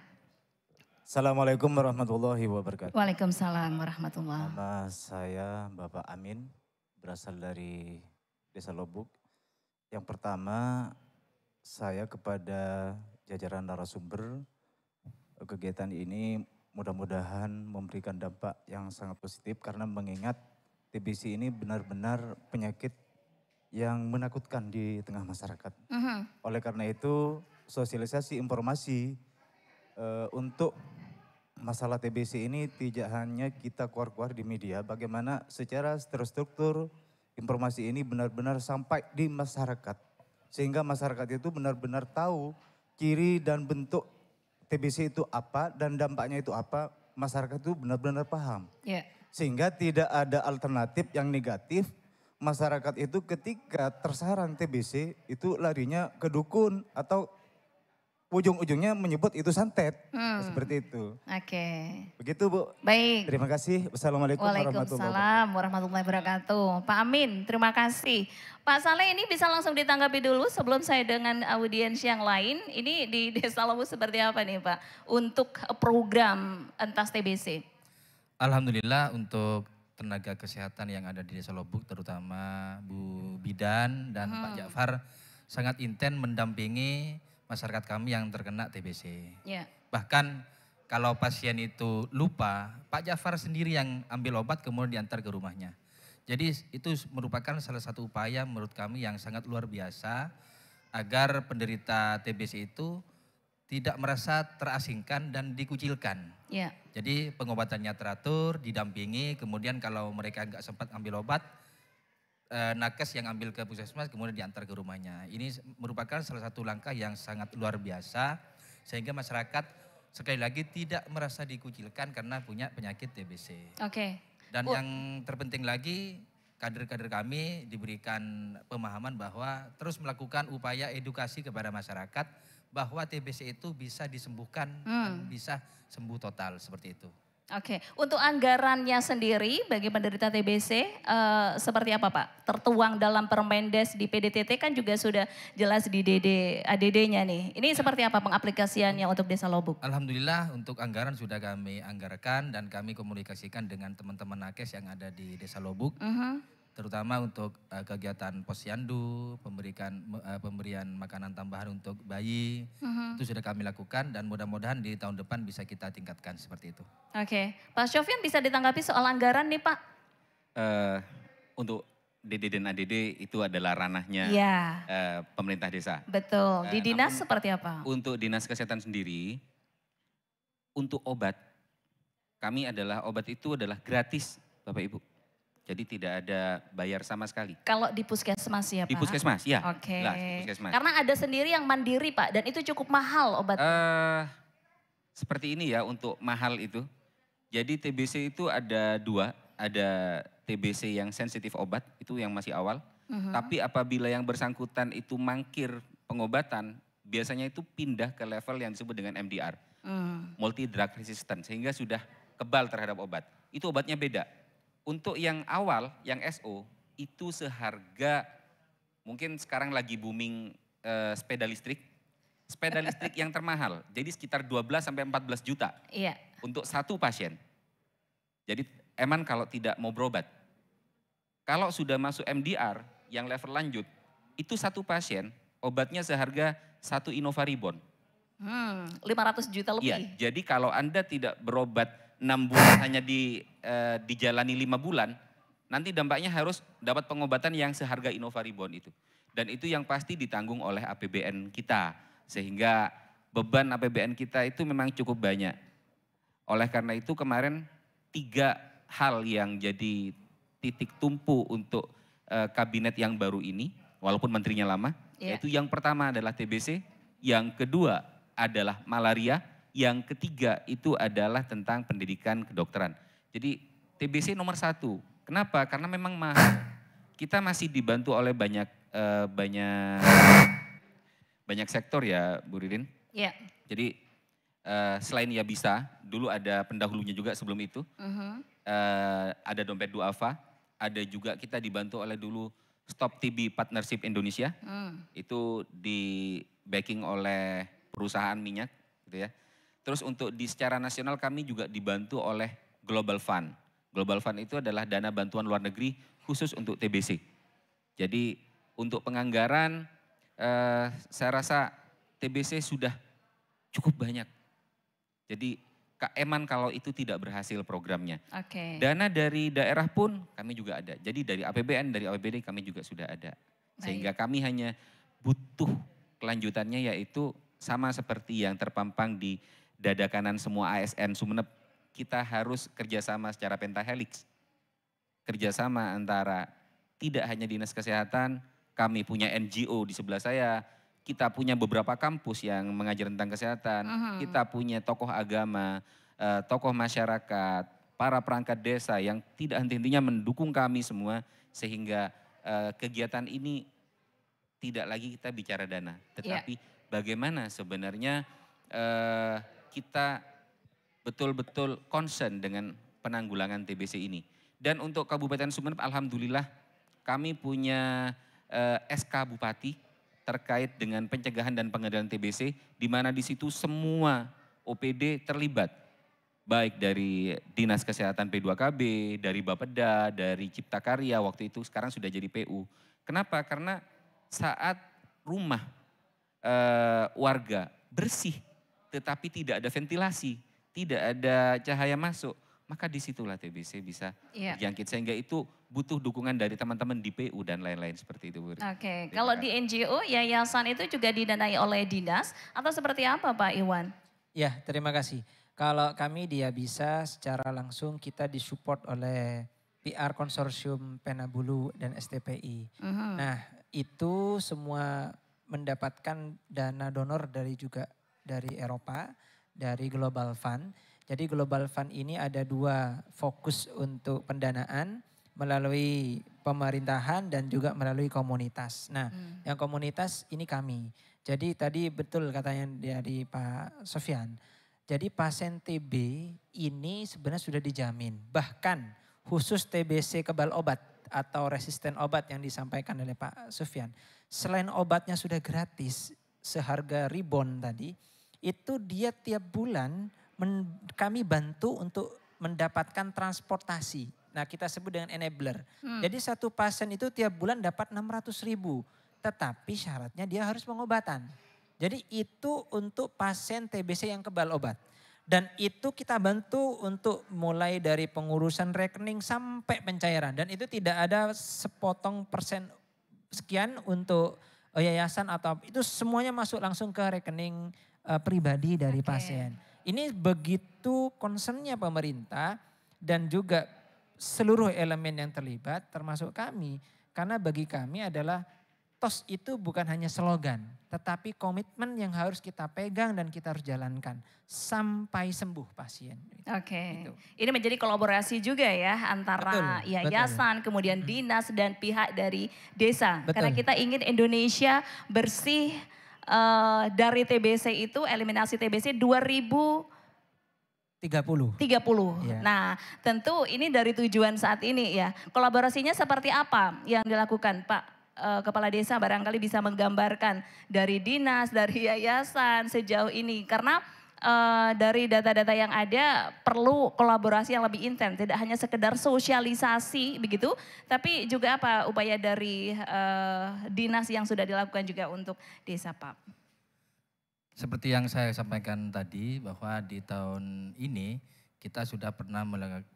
Assalamualaikum warahmatullahi wabarakatuh. Waalaikumsalam warahmatullahi. Nama saya Bapak Amin, berasal dari Desa Lobuk. Yang pertama, saya kepada jajaran narasumber, kegiatan ini mudah-mudahan memberikan dampak yang sangat positif karena mengingat TBC ini benar-benar penyakit yang menakutkan di tengah masyarakat. Oleh karena itu sosialisasi informasi untuk masalah TBC ini tidak hanya kita keluar-keluar di media, bagaimana secara terstruktur informasi ini benar-benar sampai di masyarakat. Sehingga masyarakat itu benar-benar tahu ciri dan bentuk TBC itu apa dan dampaknya itu apa, masyarakat itu benar-benar paham. Yeah. Sehingga tidak ada alternatif yang negatif. Masyarakat itu ketika tersarang TBC itu larinya ke dukun atau ujung-ujungnya menyebut itu santet. Seperti itu. Oke. Begitu Bu. Baik. Terima kasih. Wassalamualaikum warahmatullahi wabarakatuh. Waalaikumsalam warahmatullahi wabarakatuh. Pak Amin, terima kasih. Pak Saleh ini bisa langsung ditanggapi dulu sebelum saya dengan audiens yang lain. Ini di Desa Lobuk seperti apa nih Pak untuk program entas TBC? Alhamdulillah untuk tenaga kesehatan yang ada di Desa Lobuk, terutama Bu Bidan dan Pak Ja'far, sangat intens mendampingi masyarakat kami yang terkena TBC. Yeah. Bahkan kalau pasien itu lupa, Pak Ja'far sendiri yang ambil obat kemudian diantar ke rumahnya. Jadi itu merupakan salah satu upaya menurut kami yang sangat luar biasa agar penderita TBC itu tidak merasa terasingkan dan dikucilkan. Yeah. Jadi pengobatannya teratur, didampingi, kemudian kalau mereka nggak sempat ambil obat, nakes yang ambil ke puskesmas kemudian diantar ke rumahnya. Ini merupakan salah satu langkah yang sangat luar biasa sehingga masyarakat sekali lagi tidak merasa dikucilkan karena punya penyakit TBC. Oke. Dan yang terpenting lagi kader-kader kami diberikan pemahaman bahwa terus melakukan upaya edukasi kepada masyarakat bahwa TBC itu bisa disembuhkan dan bisa sembuh total seperti itu. Oke, untuk anggarannya sendiri bagi penderita TBC seperti apa Pak? Tertuang dalam Permendes di PDTT kan juga sudah jelas di ADD-nya nih. Ini seperti apa pengaplikasiannya untuk Desa Lobuk? Alhamdulillah untuk anggaran sudah kami anggarkan dan kami komunikasikan dengan teman-teman nakes yang ada di Desa Lobuk. Terutama untuk kegiatan posyandu, pemberian makanan tambahan untuk bayi, itu sudah kami lakukan dan mudah-mudahan di tahun depan bisa kita tingkatkan seperti itu. Oke, Pak Sofyan bisa ditanggapi soal anggaran nih Pak? Untuk DD dan ADD itu adalah ranahnya pemerintah desa. Betul, di dinas seperti apa? Untuk dinas kesehatan sendiri, untuk obat, obat itu adalah gratis Bapak Ibu. Jadi tidak ada bayar sama sekali. Kalau di puskesmas ya Pak? Di puskesmas, ya. Oke. Di puskesmas. Karena ada sendiri yang mandiri Pak dan itu cukup mahal obatnya. Seperti ini ya untuk mahal itu. Jadi TBC itu ada 2, ada TBC yang sensitif obat, itu yang masih awal. Tapi apabila yang bersangkutan itu mangkir pengobatan, biasanya itu pindah ke level yang disebut dengan MDR. Multi drug resistant, sehingga sudah kebal terhadap obat. Itu obatnya beda. Untuk yang awal, yang SO, itu seharga, mungkin sekarang lagi booming sepeda listrik. Sepeda listrik yang termahal, jadi sekitar 12 sampai 14 juta untuk satu pasien. Jadi emang kalau tidak mau berobat. Kalau sudah masuk MDR, yang level lanjut, itu satu pasien, obatnya seharga 1 Inovaribon. 500 juta lebih. Iya, jadi kalau Anda tidak berobat 6 bulan hanya dijalani 5 bulan, nanti dampaknya harus dapat pengobatan yang seharga Inovaribon itu. Dan itu yang pasti ditanggung oleh APBN kita. Sehingga beban APBN kita itu memang cukup banyak. Oleh karena itu kemarin 3 hal yang jadi titik tumpu untuk kabinet yang baru ini, walaupun menterinya lama, yaitu yang pertama adalah TBC, yang kedua adalah malaria, yang ketiga itu adalah tentang pendidikan kedokteran. Jadi TBC nomor 1. Kenapa? Karena memang mahal. Kita masih dibantu oleh banyak sektor ya Bu Ririn. Iya. Jadi selain Ya Bisa, dulu ada pendahulunya juga sebelum itu. Ada Dompet Duafa, ada juga kita dibantu oleh dulu Stop TB Partnership Indonesia. Itu di backing oleh perusahaan minyak gitu ya. Terus untuk secara nasional kami juga dibantu oleh Global Fund. Global Fund itu adalah dana bantuan luar negeri khusus untuk TBC. Jadi untuk penganggaran saya rasa TBC sudah cukup banyak. Jadi keeman kalau itu tidak berhasil programnya. Dana dari daerah pun kami juga ada. Jadi dari APBN, dari APBD kami juga sudah ada. Sehingga kami hanya butuh kelanjutannya, yaitu sama seperti yang terpampang di dada kanan semua ASN Sumeneb. Kita harus kerjasama secara pentahelix. Kerjasama antara tidak hanya Dinas Kesehatan, kami punya NGO di sebelah saya, kita punya beberapa kampus yang mengajar tentang kesehatan, kita punya tokoh agama, tokoh masyarakat, para perangkat desa yang tidak henti-hentinya mendukung kami semua, sehingga kegiatan ini tidak lagi kita bicara dana, tetapi bagaimana sebenarnya kita betul-betul concern dengan penanggulangan TBC ini. Dan untuk Kabupaten Sumeneb, alhamdulillah kami punya SK Bupati terkait dengan pencegahan dan pengendalian TBC, di mana di situ semua OPD terlibat, baik dari Dinas Kesehatan P2KB, dari Bapeda, dari Cipta Karya waktu itu, sekarang sudah jadi PU. Kenapa? Karena saat rumah warga bersih, tetapi tidak ada ventilasi, tidak ada cahaya masuk, maka disitulah TBC bisa terjangkit. Sehingga itu butuh dukungan dari teman-teman di PU dan lain-lain seperti itu. Kalau di NGO, yayasan itu juga didanai oleh dinas atau seperti apa Pak Iwan? Ya, terima kasih. Kalau kami di Ya Bisa secara langsung kita disupport oleh PR Konsorsium Penabulu dan STPI. Nah itu semua mendapatkan dana donor dari Eropa, dari Global Fund. Jadi Global Fund ini ada 2 fokus untuk pendanaan melalui pemerintahan dan juga melalui komunitas. Nah yang komunitas ini kami. Jadi tadi betul katanya dari Pak Sofyan. Jadi pasien TB ini sebenarnya sudah dijamin. Bahkan khusus TBC kebal obat atau resisten obat yang disampaikan oleh Pak Sofyan. Selain obatnya sudah gratis seharga ribon tadi, itu dia tiap bulan kami bantu untuk mendapatkan transportasi. Nah kita sebut dengan enabler. Jadi satu pasien itu tiap bulan dapat 600.000. Tetapi syaratnya dia harus pengobatan. Jadi itu untuk pasien TBC yang kebal obat. Dan itu kita bantu untuk mulai dari pengurusan rekening sampai pencairan. Dan itu tidak ada sepotong persen sekian untuk yayasan atau itu semuanya masuk langsung ke rekening pribadi dari pasien. Ini begitu concernnya pemerintah dan juga seluruh elemen yang terlibat termasuk kami. Karena bagi kami adalah TOS itu bukan hanya slogan, tetapi komitmen yang harus kita pegang dan kita harus jalankan sampai sembuh pasien. Gitu. Ini menjadi kolaborasi juga ya antara yayasan, kemudian dinas dan pihak dari desa. Karena kita ingin Indonesia bersih dari TBC itu, eliminasi TBC 30. Nah tentu ini dari tujuan saat ini ya. Kolaborasinya seperti apa yang dilakukan Pak Kepala Desa, barangkali bisa menggambarkan dari dinas, dari yayasan sejauh ini. Karena dari data-data yang ada perlu kolaborasi yang lebih intens. Tidak hanya sekedar sosialisasi begitu, tapi juga apa upaya dari dinas yang sudah dilakukan juga untuk desa Pak. Seperti yang saya sampaikan tadi bahwa di tahun ini kita sudah pernah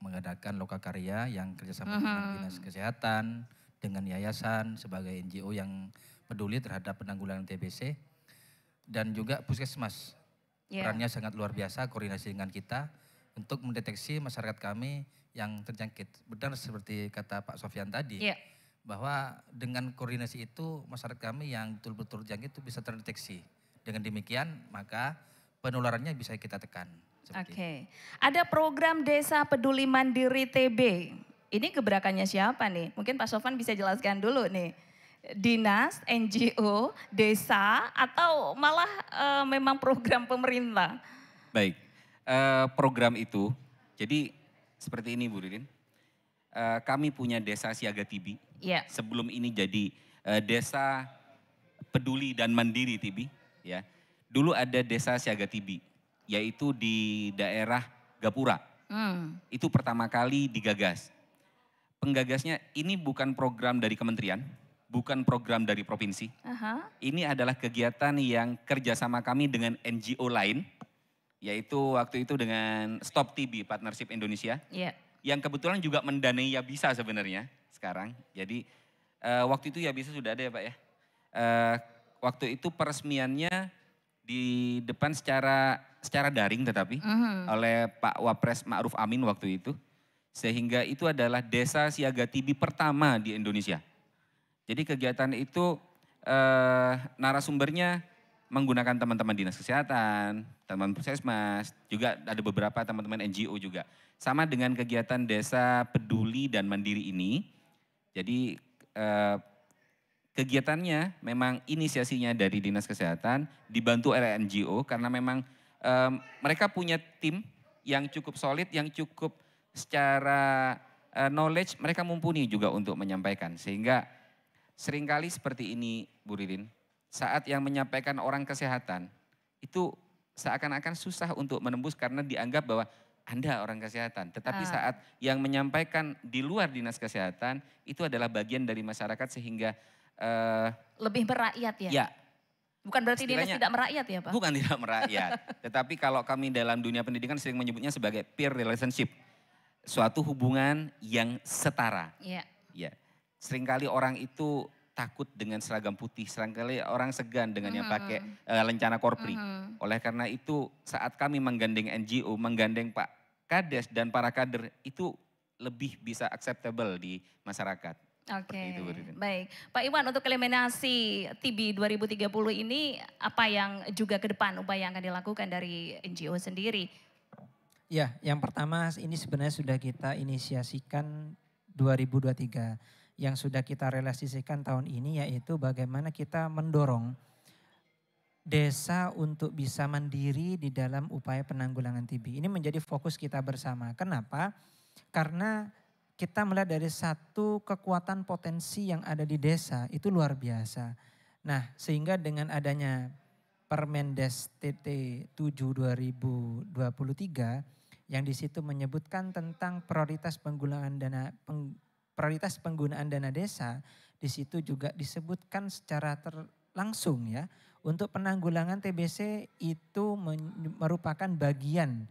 mengadakan lokakarya yang kerjasama dengan Dinas Kesehatan, dengan yayasan sebagai NGO yang peduli terhadap penanggulangan TBC dan juga puskesmas. Perannya sangat luar biasa koordinasi dengan kita untuk mendeteksi masyarakat kami yang terjangkit. Benar seperti kata Pak Sofyan tadi, bahwa dengan koordinasi itu masyarakat kami yang betul-betul terjangkit itu bisa terdeteksi. Dengan demikian maka penularannya bisa kita tekan. Oke. Ada program Desa Peduli Mandiri TB. Ini gebrakannya siapa nih? Mungkin Pak Sofyan bisa jelaskan dulu nih. Dinas, NGO, desa, atau malah memang program pemerintah? Baik, program itu, jadi seperti ini Bu Ririn. Kami punya desa siaga TB. Sebelum ini jadi desa peduli dan mandiri TB. Ya, dulu ada desa siaga TB, yaitu di daerah Gapura. Itu pertama kali digagas. Penggagasnya ini bukan program dari kementerian, bukan program dari provinsi. Ini adalah kegiatan yang kerjasama kami dengan NGO lain, yaitu waktu itu dengan Stop TB Partnership Indonesia, yang kebetulan juga mendanai Yabisa sebenarnya sekarang. Jadi waktu itu Yabisa sudah ada ya Pak ya. Waktu itu peresmiannya di depan secara daring tetapi oleh Pak Wapres Ma'ruf Amin waktu itu. Sehingga itu adalah desa siaga TB pertama di Indonesia. Jadi kegiatan itu narasumbernya menggunakan teman-teman dinas kesehatan, teman puskesmas, juga ada beberapa teman-teman NGO juga. Sama dengan kegiatan desa peduli dan mandiri ini. Jadi kegiatannya memang inisiasinya dari dinas kesehatan, dibantu oleh NGO karena memang mereka punya tim yang cukup solid, yang cukup secara knowledge mereka mumpuni juga untuk menyampaikan. Sehingga seringkali seperti ini Bu Ririn, saat yang menyampaikan orang kesehatan itu seakan-akan susah untuk menembus karena dianggap bahwa Anda orang kesehatan. Tetapi saat yang menyampaikan di luar dinas kesehatan itu adalah bagian dari masyarakat sehingga lebih merakyat ya? Ya. Bukan berarti dinas tidak merakyat ya Pak? Bukan tidak merakyat. Tetapi kalau kami dalam dunia pendidikan sering menyebutnya sebagai peer relationship. Suatu hubungan yang setara. Ya. Seringkali orang itu takut dengan seragam putih, seringkali orang segan dengan yang pakai lencana korpri. Oleh karena itu saat kami menggandeng NGO, menggandeng Pak Kades dan para kader itu lebih bisa acceptable di masyarakat. Oke, baik. Pak Iwan, untuk eliminasi TB 2030 ini apa yang juga ke depan upaya yang akan dilakukan dari NGO sendiri? Ya, yang pertama ini sebenarnya sudah kita inisiasikan 2023. Yang sudah kita realisasikan tahun ini yaitu bagaimana kita mendorong desa untuk bisa mandiri di dalam upaya penanggulangan TB. Ini menjadi fokus kita bersama. Kenapa? Karena kita melihat dari satu kekuatan potensi yang ada di desa itu luar biasa. Nah, sehingga dengan adanya Permendes TT 7 2023 yang di situ menyebutkan tentang prioritas penggunaan dana desa, di situ juga disebutkan secara langsung ya, untuk penanggulangan TBC itu merupakan bagian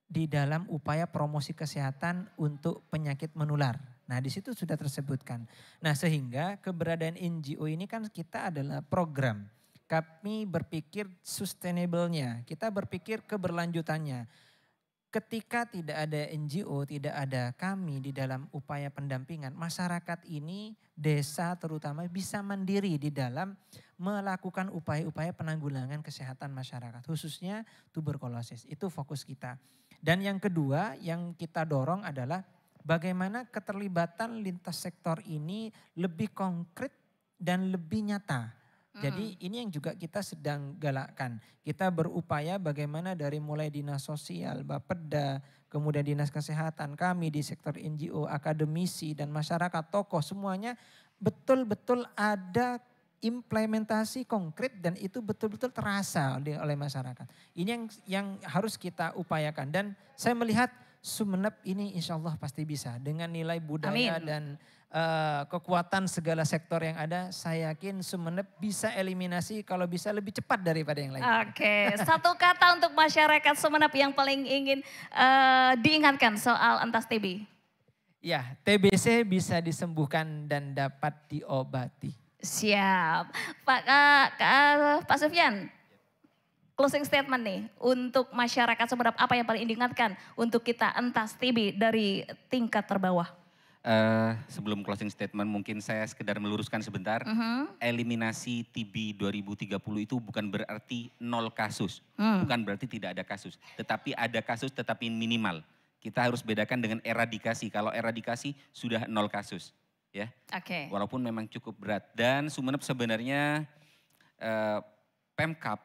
di dalam upaya promosi kesehatan untuk penyakit menular. Nah, di situ sudah tersebutkan. Nah, sehingga keberadaan NGO ini kan kita adalah program. Kami berpikir sustainable-nya, kita berpikir keberlanjutannya. Ketika tidak ada NGO, tidak ada kami di dalam upaya pendampingan, masyarakat ini, desa terutama bisa mandiri di dalam melakukan upaya-upaya penanggulangan kesehatan masyarakat, khususnya tuberkulosis. Itu fokus kita. Dan yang kedua yang kita dorong adalah bagaimana keterlibatan lintas sektor ini lebih konkret dan lebih nyata. Jadi ini yang juga kita sedang galakkan. Kita berupaya bagaimana dari mulai dinas sosial, Bapeda, kemudian dinas kesehatan, kami di sektor NGO, akademisi dan masyarakat, tokoh semuanya betul-betul ada implementasi konkret dan itu betul-betul terasa oleh masyarakat. Ini yang harus kita upayakan dan saya melihat Sumeneb ini insya Allah pasti bisa dengan nilai budaya dan kekuatan segala sektor yang ada, saya yakin Sumeneb bisa eliminasi kalau bisa lebih cepat daripada yang lain. Oke, satu kata untuk masyarakat Sumeneb yang paling ingin diingatkan soal entas TB. Ya, TBC bisa disembuhkan dan dapat diobati. Siap. Pak Sufyan, closing statement nih untuk masyarakat Sumeneb, apa yang paling diingatkan untuk kita entas TB dari tingkat terbawah? Sebelum closing statement mungkin saya sekedar meluruskan sebentar. Eliminasi TB 2030 itu bukan berarti 0 kasus. Bukan berarti tidak ada kasus. Tetapi ada kasus tetapi minimal. Kita harus bedakan dengan eradikasi. Kalau eradikasi sudah 0 kasus. Ya. Oke. Walaupun memang cukup berat. Dan Sumeneb sebenarnya Pemkab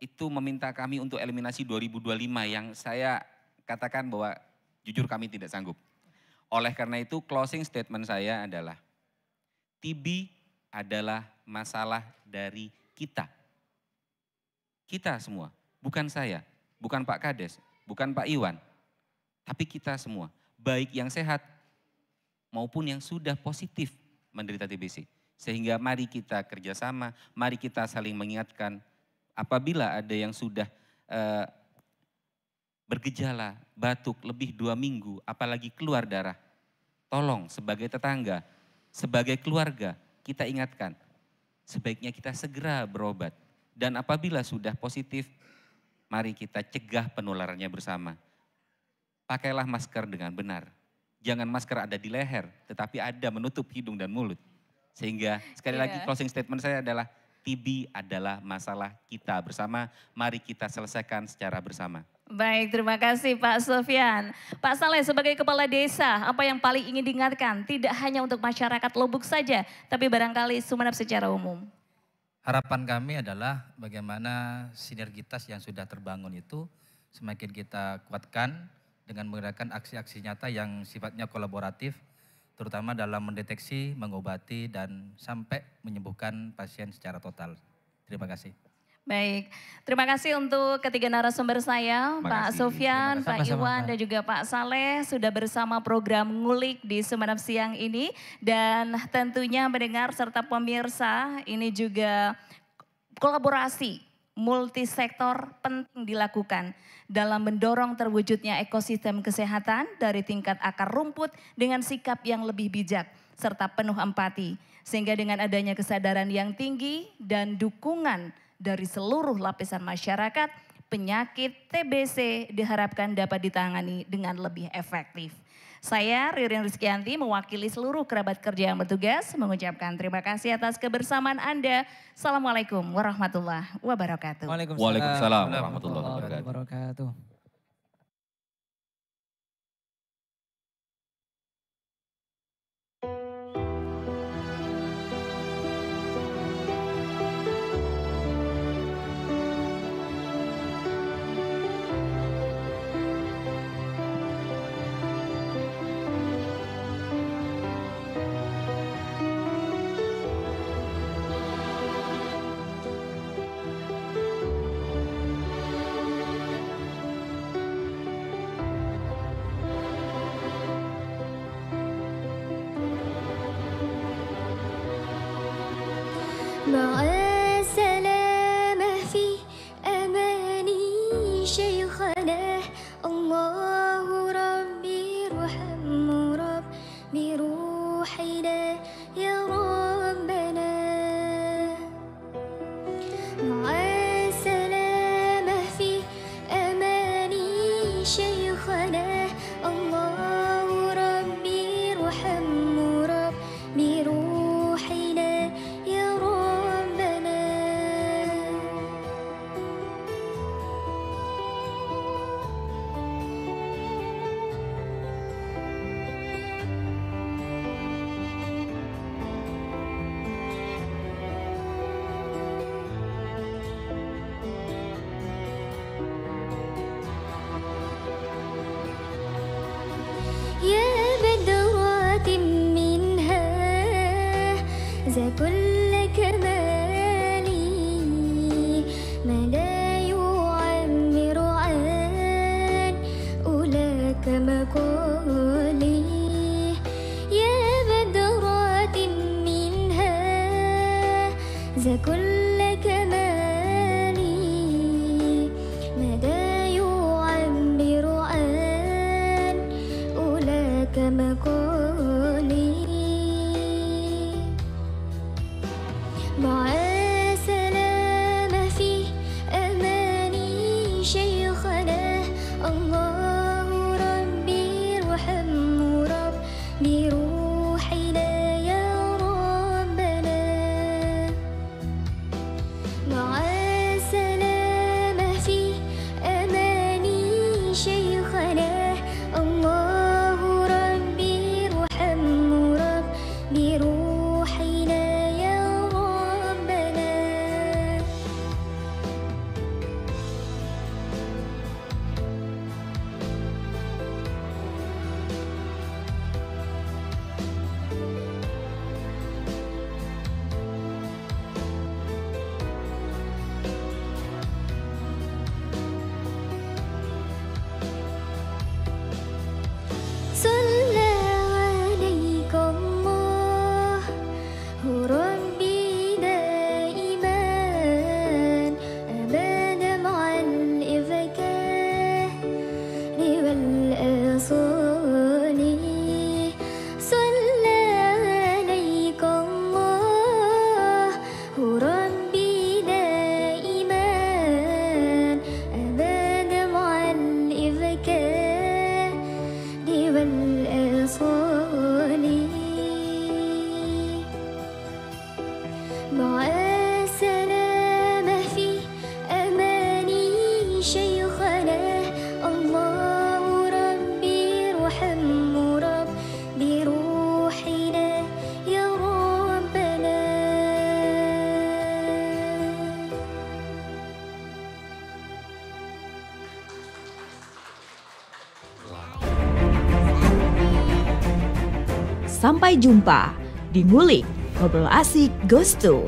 itu meminta kami untuk eliminasi 2025 yang saya katakan bahwa jujur kami tidak sanggup. Oleh karena itu closing statement saya adalah TB adalah masalah dari kita. Kita semua, bukan saya, bukan Pak Kades, bukan Pak Iwan. Tapi kita semua, baik yang sehat maupun yang sudah positif menderita TBC. Sehingga mari kita kerjasama, mari kita saling mengingatkan apabila ada yang sudah bergejala, batuk lebih 2 minggu, apalagi keluar darah. Tolong sebagai tetangga, sebagai keluarga kita ingatkan, sebaiknya kita segera berobat. Dan apabila sudah positif, mari kita cegah penularannya bersama. Pakailah masker dengan benar. Jangan masker ada di leher, tetapi ada menutup hidung dan mulut. Sehingga sekali lagi closing statement saya adalah TB adalah masalah kita bersama, mari kita selesaikan secara bersama. Baik, terima kasih Pak Sofyan. Pak Saleh sebagai Kepala Desa, apa yang paling ingin diingatkan? Tidak hanya untuk masyarakat Lubuk saja, tapi barangkali Sumeneb secara umum. Harapan kami adalah bagaimana sinergitas yang sudah terbangun itu semakin kita kuatkan dengan menggunakan aksi-aksi nyata yang sifatnya kolaboratif, terutama dalam mendeteksi, mengobati, dan sampai menyembuhkan pasien secara total. Terima kasih. Baik, terima kasih untuk ketiga narasumber saya, Pak Sofyan, Pak Iwan, dan juga Pak Saleh sudah bersama program Ngulik di Sumeneb siang ini. Dan tentunya mendengar serta pemirsa ini juga kolaborasi multisektor penting dilakukan dalam mendorong terwujudnya ekosistem kesehatan dari tingkat akar rumput dengan sikap yang lebih bijak serta penuh empati. Sehingga dengan adanya kesadaran yang tinggi dan dukungan dari seluruh lapisan masyarakat, penyakit TBC diharapkan dapat ditangani dengan lebih efektif. Saya Ririn Rizkyanti mewakili seluruh kerabat kerja yang bertugas mengucapkan terima kasih atas kebersamaan Anda. Assalamualaikum warahmatullahi wabarakatuh. Waalaikumsalam warahmatullahi wabarakatuh. مع السلامة في أماني شيخنا الله ربي ارحم ربي روحنا يا ربنا مع السلامة في أماني شيخنا الله ربي ارحم ربي روحنا يا ربنا الله ربي ارحمه ربي روحنا يا ربنا مع السلامة في أماني شيخنا الله ربي ارحمه ربي روحنا يا ربنا صلى عليك الله ربي دائما أبدا مع الإذكار والأصال صلى عليك الله ربي دائما أبدا مع الإذكار والأصال مع السلامة في أماني شيخنا الله ربي ارحمه ربي روحنا يا ربنا Sampai jumpa di Ngulik, ngobrol asik Goes to.